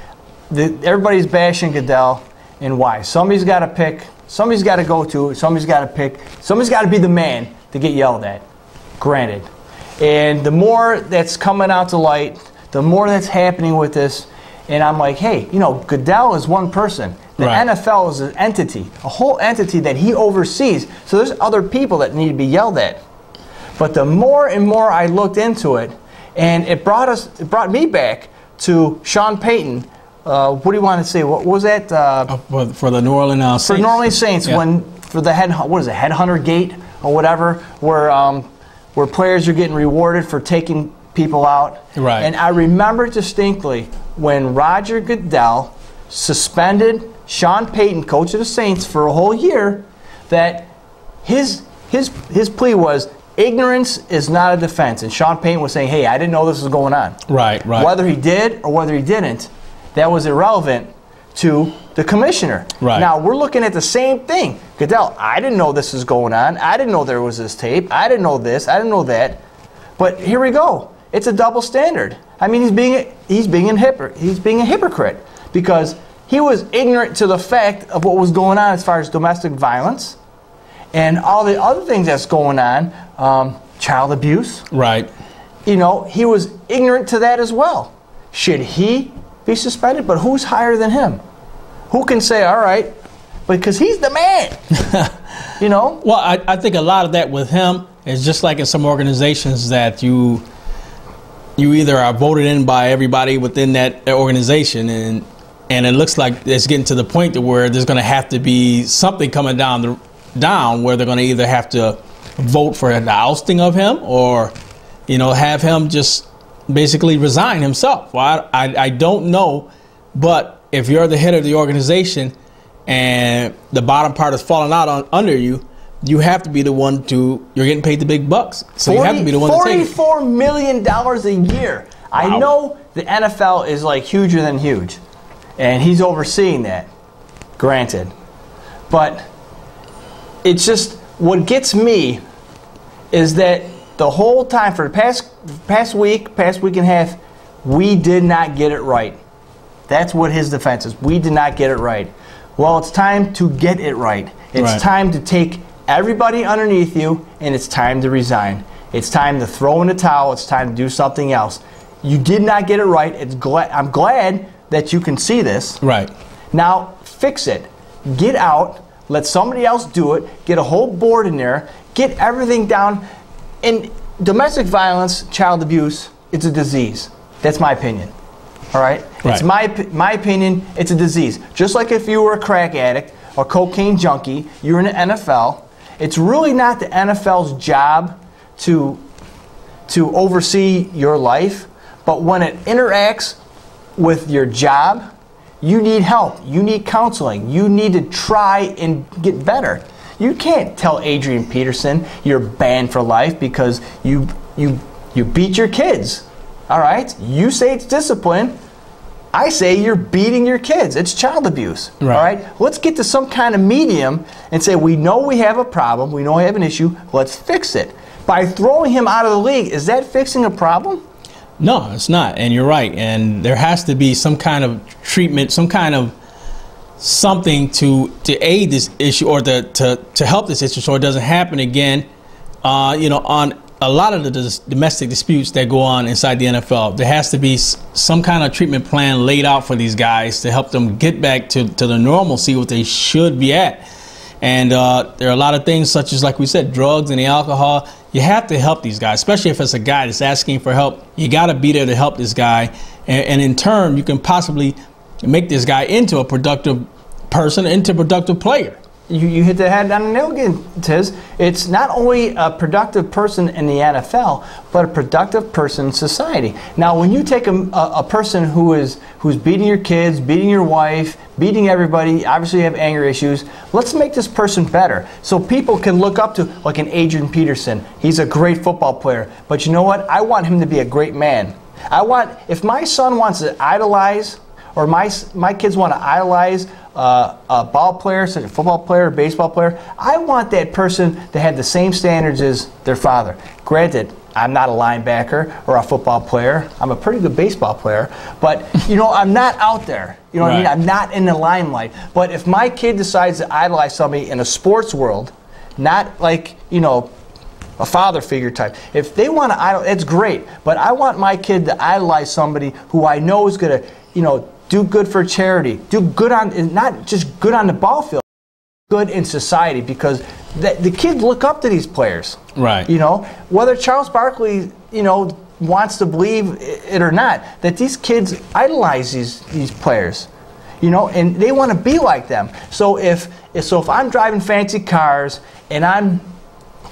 everybody's bashing Goodell, and why? Somebody's got to pick. Somebody's got to go to. Somebody's got to pick. Somebody's got to be the man to get yelled at. Granted, and the more that's coming out to light, the more that's happening with this. And I'm like, hey, you know, Goodell is one person. The NFL is an entity, a whole entity that he oversees. So there's other people that need to be yelled at. But the more and more I looked into it, and it brought me back to Sean Payton. What do you want to say? What was that?
For the New Orleans Saints.
For New Orleans Saints, for the headhunter gate or whatever, where players are getting rewarded for taking people out.
Right.
And I remember distinctly when Roger Goodell suspended Sean Payton, coach of the Saints, for a whole year, that his plea was ignorance is not a defense. And Sean Payton was saying, hey, I didn't know this was going on.
Right.
Whether he did or whether he didn't, that was irrelevant to the commissioner.
Right.
Now, we're looking at the same thing. Goodell, I didn't know this was going on. I didn't know there was this tape. I didn't know this. I didn't know that. But here we go. It's a double standard. I mean, he's being a hypocrite because he was ignorant to the fact of what was going on as far as domestic violence and all the other things that's going on, child abuse.
Right.
You know, he was ignorant to that as well. Should he be suspended? But who's higher than him? Who can say, all right, because he's the man, you know?
Well, I think a lot of that with him is just like in some organizations that you either are voted in by everybody within that organization, and it looks like it's getting to the point to where there's going to have to be something coming down where they're going to either have to vote for the ousting of him or, you know, have him just basically resign himself. Well, I don't know, but if you're the head of the organization and the bottom part is falling out under you, you have to be the one you're getting paid the big bucks. So you have to be the one to take it.
$44 million a year. Wow. I know the NFL is like huger than huge, and he's overseeing that, granted. But it's just, what gets me is that the whole time for the past week and a half, we did not get it right. That's what his defense is. We did not get it right. Well, it's time to get it right. It's time to take everybody underneath you, and it's time to resign. It's time to throw in the towel. It's time to do something else. You did not get it right. I'm glad that you can see this.
Right.
Now, fix it. Get out. Let somebody else do it. Get a whole board in there. Get everything down. And domestic violence, child abuse, it's a disease. That's my opinion. All right? It's my opinion. It's a disease. Just like if you were a crack addict or cocaine junkie, you're in the NFL. It's really not the NFL's job to oversee your life, but when it interacts with your job, you need help. You need counseling. You need to try and get better. You can't tell Adrian Peterson you're banned for life because you beat your kids. All right? You say it's discipline. I say you're beating your kids. It's child abuse. Right. All right? Let's get to some kind of medium and say we know we have a problem. We know we have an issue. Let's fix it. By throwing him out of the league, is that fixing a problem?
No, it's not. And you're right. And there has to be some kind of treatment, some kind of something to aid this issue or to help this issue so it doesn't happen again. You know, on a lot of the domestic disputes that go on inside the NFL, there has to be some kind of treatment plan laid out for these guys to help them get back to the normalcy what they should be at. And there are a lot of things such as, like we said, drugs and the alcohol. You have to help these guys, especially if it's a guy that's asking for help. You got to be there to help this guy. And in turn, you can possibly make this guy into a productive person, into a productive player.
You hit the head on the nail again, Tiz. It's not only a productive person in the NFL, but a productive person in society. Now, when you take a person who's beating your kids, beating your wife, beating everybody, obviously you have anger issues, let's make this person better so people can look up to, like an Adrian Peterson. He's a great football player, but you know what? I want him to be a great man. If my son wants to idolize, or my kids want to idolize a ball player, such a football player, baseball player, I want that person to have the same standards as their father. Granted, I'm not a linebacker or a football player. I'm a pretty good baseball player. But, you know, I'm not out there. You know what I mean? I'm not in the limelight. But if my kid decides to idolize somebody in a sports world, not like, you know, a father figure type. If they want to idolize, it's great. But I want my kid to idolize somebody who I know is going to, you know, do good for charity, do good on, not just good on the ball field, good in society, because the kids look up to these players.
Right.
You know, whether Charles Barkley, you know, wants to believe it or not, that these kids idolize these players, you know, and they want to be like them. So if I'm driving fancy cars and I'm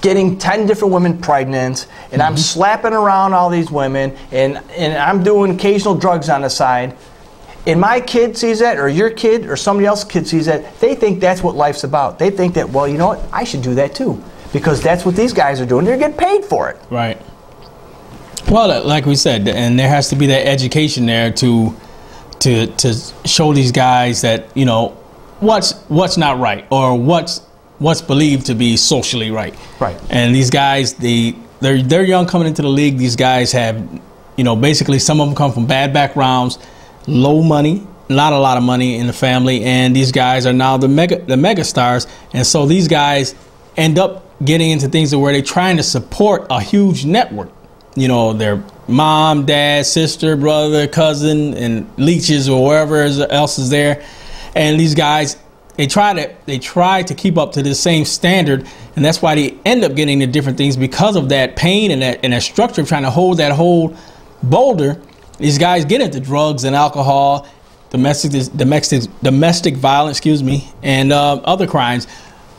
getting 10 different women pregnant and I'm slapping around all these women and I'm doing occasional drugs on the side, and my kid sees that, or your kid, or somebody else's kid sees that, they think that's what life's about. They think that, well, you know what, I should do that too, because that's what these guys are doing. They're getting paid for it.
Right. Well, like we said, and there has to be that education there to show these guys that, you know, what's not right, or what's believed to be socially right.
Right.
And these guys, they're young coming into the league. These guys have, you know, basically some of them come from bad backgrounds, low money, not a lot of money in the family, and these guys are now the mega stars, and so these guys end up getting into things where they're trying to support a huge network. You know, their mom, dad, sister, brother, cousin, and leeches or wherever else is there, and these guys, they try to keep up to the same standard, and that's why they end up getting the different things because of that pain and that structure of trying to hold that whole boulder. These guys get into drugs and alcohol, domestic violence, and other crimes.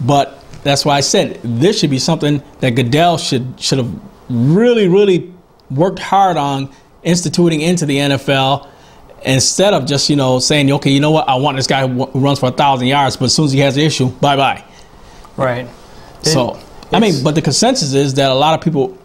But that's why I said this should be something that Goodell should have really worked hard on instituting into the NFL, instead of just, saying, okay, you know what, I want this guy who runs for 1,000 yards, but as soon as he has an issue, bye-bye.
Right.
So, but the consensus is that a lot of people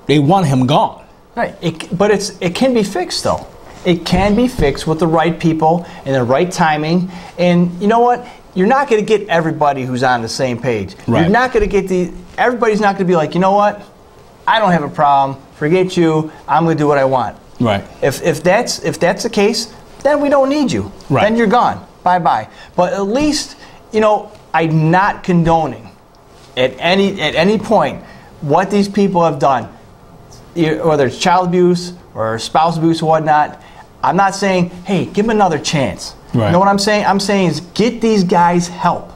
they want him gone.
Right. But it can be fixed, though. It can be fixed with the right people and the right timing. And you know what? You're not going to get everybody who's on the same page.
Right.
You're not going to get everybody's not going to be like, you know what? I don't have a problem. Forget you. I'm going to do what I want.
Right.
If that's the case, then we don't need you.
Right.
Then you're gone. Bye-bye. But at least, I'm not condoning at any point what these people have done, whether it's child abuse or spouse abuse or whatnot. I'm not saying, hey, give them another chance.
Right.
You know what I'm saying? I'm saying is get these guys help.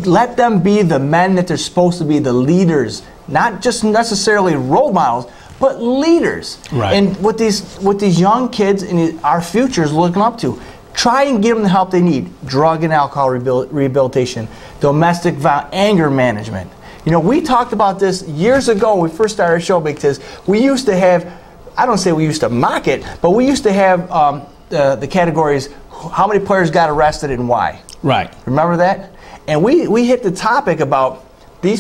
Let them be the men that they're supposed to be, the leaders, not just necessarily role models, but leaders.
Right.
And what these young kids in our future is looking up to, try and give them the help they need. Drug and alcohol rehabilitation, domestic violence, anger management. We talked about this years ago when we first started our show, because we used to have, I don't say we used to mock it, but we used to have the categories, how many players got arrested and why.
Right.
Remember that? And we hit the topic about these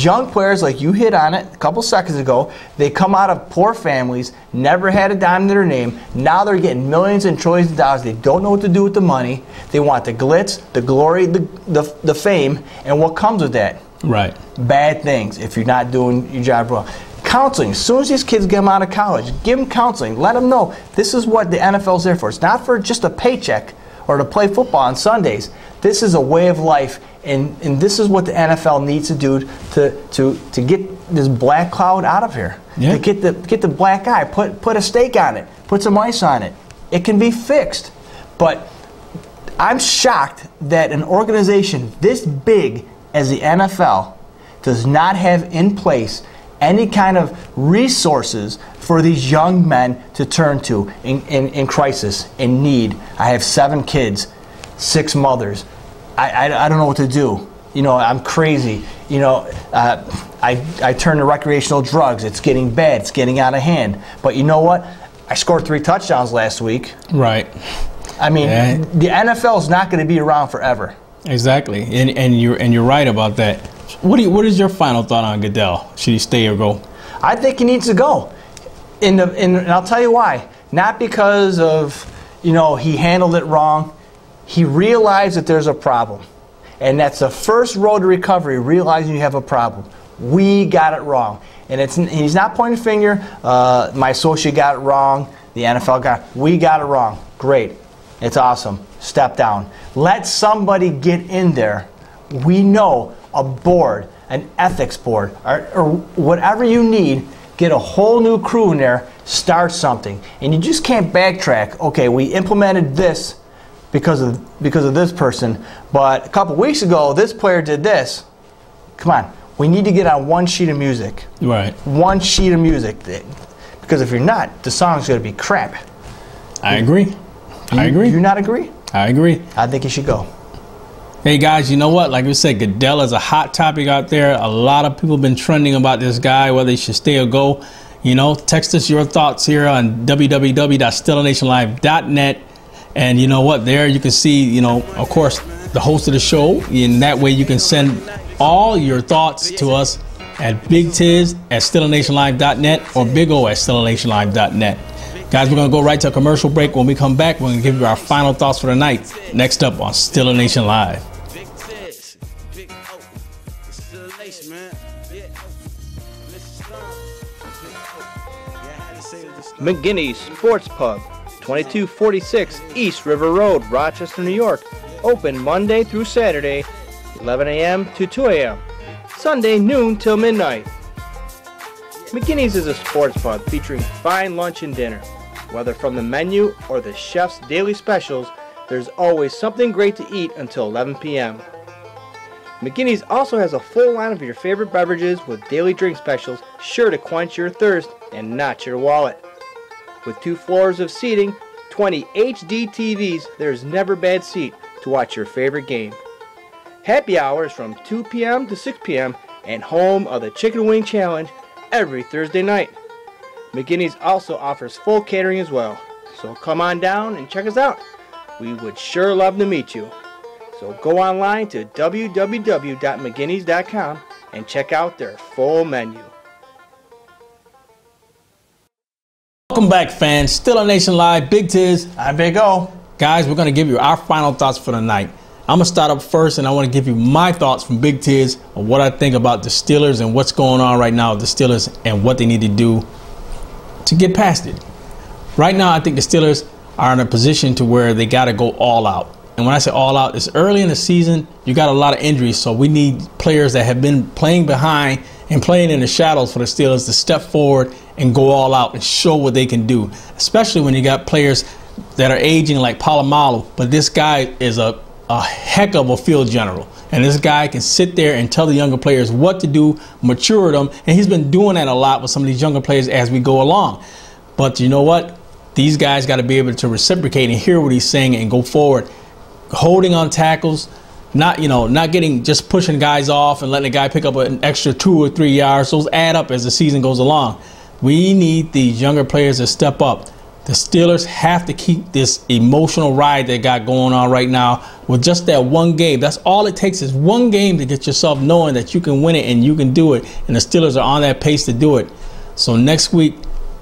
young players, like you hit on it a couple seconds ago, they come out of poor families, never had a dime to their name. Now they're getting millions and trillions of dollars. They don't know what to do with the money. They want the glitz, the glory, the fame, and what comes with that.
Right.
Bad things if you're not doing your job well. Counseling. As soon as these kids get them out of college, give them counseling. Let them know this is what the NFL's there for. It's not for just a paycheck or to play football on Sundays. This is a way of life, and this is what the NFL needs to do to get this black cloud out of here.
Yeah.
To get the black eye. Put a stake on it. Put some ice on it. It can be fixed. But I'm shocked that an organization this big as the NFL does not have in place any kind of resources for these young men to turn to in crisis, in need. I have 7 kids, 6 mothers. I don't know what to do. I'm crazy. I turn to recreational drugs. It's getting bad. It's getting out of hand. But you know what? I scored 3 touchdowns last week.
Right.
I mean, the NFL is not going to be around forever.
Exactly, and you're right about that. What is your final thought on Goodell? Should he stay or go?
I think he needs to go, and I'll tell you why. Not because of he handled it wrong. He realized that there's a problem, and that's the first road to recovery. Realizing you have a problem. We got it wrong, and he's not pointing a finger. My associate got it wrong. The NFL we got it wrong. Great, it's awesome. Step down. Let somebody get in there. We know a board, an ethics board, or whatever you need. Get a whole new crew in there. Start something, and you just can't backtrack. Okay, we implemented this because of this person, but a couple weeks ago this player did this. Come on, we need to get on one sheet of music.
Right. One
sheet of music, because if you're not, the song's going to be crap.
I agree. I agree.
You not agree?
I agree.
I think he should go.
Hey guys, you know what? Like we said, Goodell is a hot topic out there. A lot of people have been trending about this guy, whether he should stay or go. Text us your thoughts here on www.stillanationlive.net. And you know what? There you can see, of course, the host of the show. And that way you can send all your thoughts to us at BigTiz@stillanationlive.net or Big O@stillanationlive.net. Guys, we're going to go right to a commercial break. When we come back, we're going to give you our final thoughts for the night. Next up on Still a Nation Live.
McGinney's Sports Pub, 2246 East River Road, Rochester, New York. Open Monday through Saturday, 11 a.m. to 2 a.m. Sunday noon till midnight. McGinney's is a sports pub featuring fine lunch and dinner. Whether from the menu or the chef's daily specials, there's always something great to eat until 11 p.m. McGinney's also has a full line of your favorite beverages with daily drink specials sure to quench your thirst and not your wallet. With 2 floors of seating, 20 HD TVs, there's never a bad seat to watch your favorite game. Happy hours from 2 p.m. to 6 p.m. and home of the Chicken Wing Challenge every Thursday night. McGinney's also offers full catering as well, so come on down and check us out. We would sure love to meet you. So go online to www.mcginneys.com and check out their full menu.
Welcome back, fans. Still on Nation Live. Big Tiz.
I'm Big O.
Guys, we're going to give you our final thoughts for the night. I'm going to start up first, and I want to give you my thoughts from Big Tiz on what I think about the Steelers and what's going on right now with the Steelers and what they need to do to get past it. Right now, I think the Steelers are in a position to where they got to go all out. And when I say all out, it's early in the season. You got a lot of injuries, so we need players that have been playing behind and playing in the shadows for the Steelers to step forward and go all out and show what they can do, especially when you got players that are aging like Polamalu. But this guy is a heck of a field general, and this guy can sit there and tell the younger players what to do, mature them, and he's been doing that a lot with some of these younger players as we go along. But you know what? These guys got to be able to reciprocate and hear what he's saying and go forward, holding on tackles, not getting just pushing guys off and letting a guy pick up an extra 2 or 3 yards. Those add up as the season goes along. We need these younger players to step up. The Steelers have to keep this emotional ride they got going on right now with just that one game. That's all it takes is one game to get yourself knowing that you can win it and you can do it. And the Steelers are on that pace to do it. So next week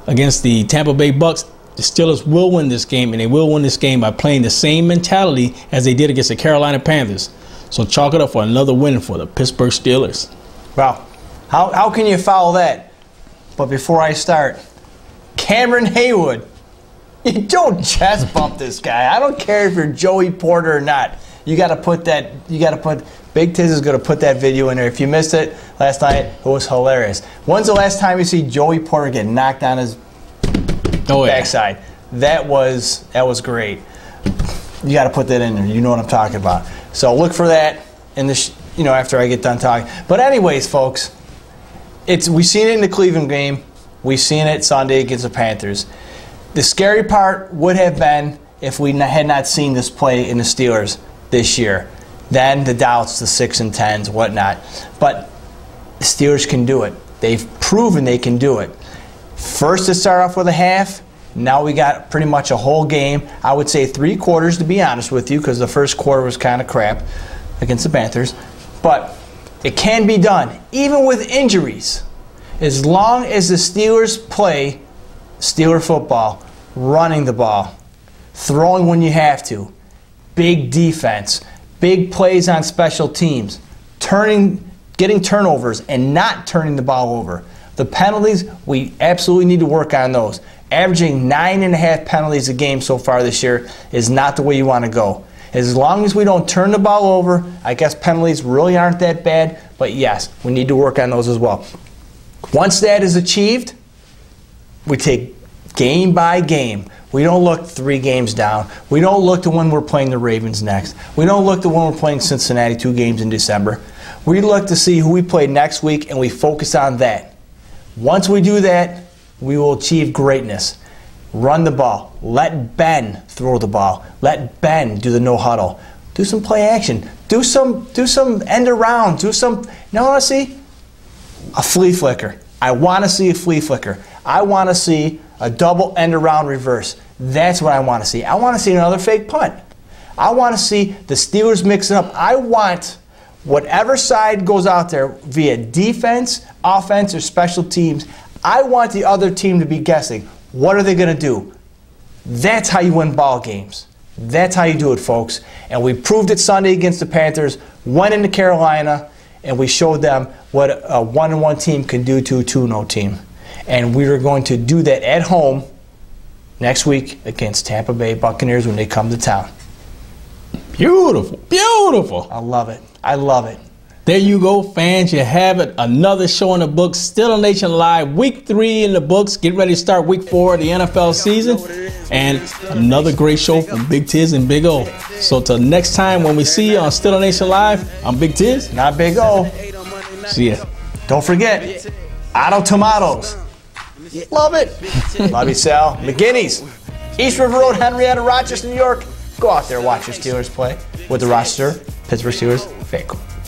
against the Tampa Bay Bucs, the Steelers will win this game, and they will win this game by playing the same mentality as they did against the Carolina Panthers. So chalk it up for another win for the Pittsburgh Steelers.
Wow. How can you follow that? But before I start, Cameron Haywood. You don't chest bump this guy. I don't care if you're Joey Porter or not. You got to put Big Tiz is going to put that video in there. If you missed it last night, it was hilarious. When's the last time you see Joey Porter get knocked on his backside? That was great. You got to put that in there. You know what I'm talking about. So look for that in the after I get done talking. But anyways, folks, we've seen it in the Cleveland game. We've seen it Sunday against the Panthers. The scary part would have been if we had not seen this play in the Steelers this year. Then the doubts, the 6 and 10s, whatnot. But the Steelers can do it. They've proven they can do it. First to start off with a half. Now we got pretty much a whole game. I would say 3 quarters, to be honest with you, because the first quarter was kind of crap against the Panthers. But it can be done, even with injuries. As long as the Steelers play Steeler football, running the ball, throwing when you have to, big defense, big plays on special teams, getting turnovers and not turning the ball over. The penalties, we absolutely need to work on those. Averaging 9.5 penalties a game so far this year is not the way you want to go. As long as we don't turn the ball over, I guess penalties really aren't that bad, but yes, we need to work on those as well. Once that is achieved, we take game by game. We don't look 3 games down. We don't look to when we're playing the Ravens next. We don't look to when we're playing Cincinnati 2 games in December. We look to see who we play next week, and we focus on that. Once we do that, we will achieve greatness. Run the ball. Let Ben throw the ball. Let Ben do the no huddle. Do some play action. Do some end around. Do some. You want to see? A flea flicker. I want to see a flea flicker. I want to see a double end around reverse. That's what I want to see. I want to see another fake punt. I want to see the Steelers mixing up. I want whatever side goes out there via defense, offense, or special teams, I want the other team to be guessing. What are they going to do? That's how you win ball games. That's how you do it, folks. And we proved it Sunday against the Panthers, went into Carolina, and we showed them what a 1-1 team can do to a 2-0 team. And we are going to do that at home next week against Tampa Bay Buccaneers when they come to town.
Beautiful, beautiful.
I love it. I love it.
There you go, fans. You have it. Another show in the books. Still a Nation Live. Week 3 in the books. Get ready to start week 4 of the NFL season. And another great show from Big Tiz and Big O. So till next time when we see you on Still a Nation Live, I'm Big Tiz.
Not Big O.
See ya.
Don't forget, Otto Tomatoes. Love it. Love you, Sal. McGinney's. East River Road, Henrietta, Rochester, New York. Go out there, watch your Steelers play with the Rochester, Pittsburgh Steelers. Very cool.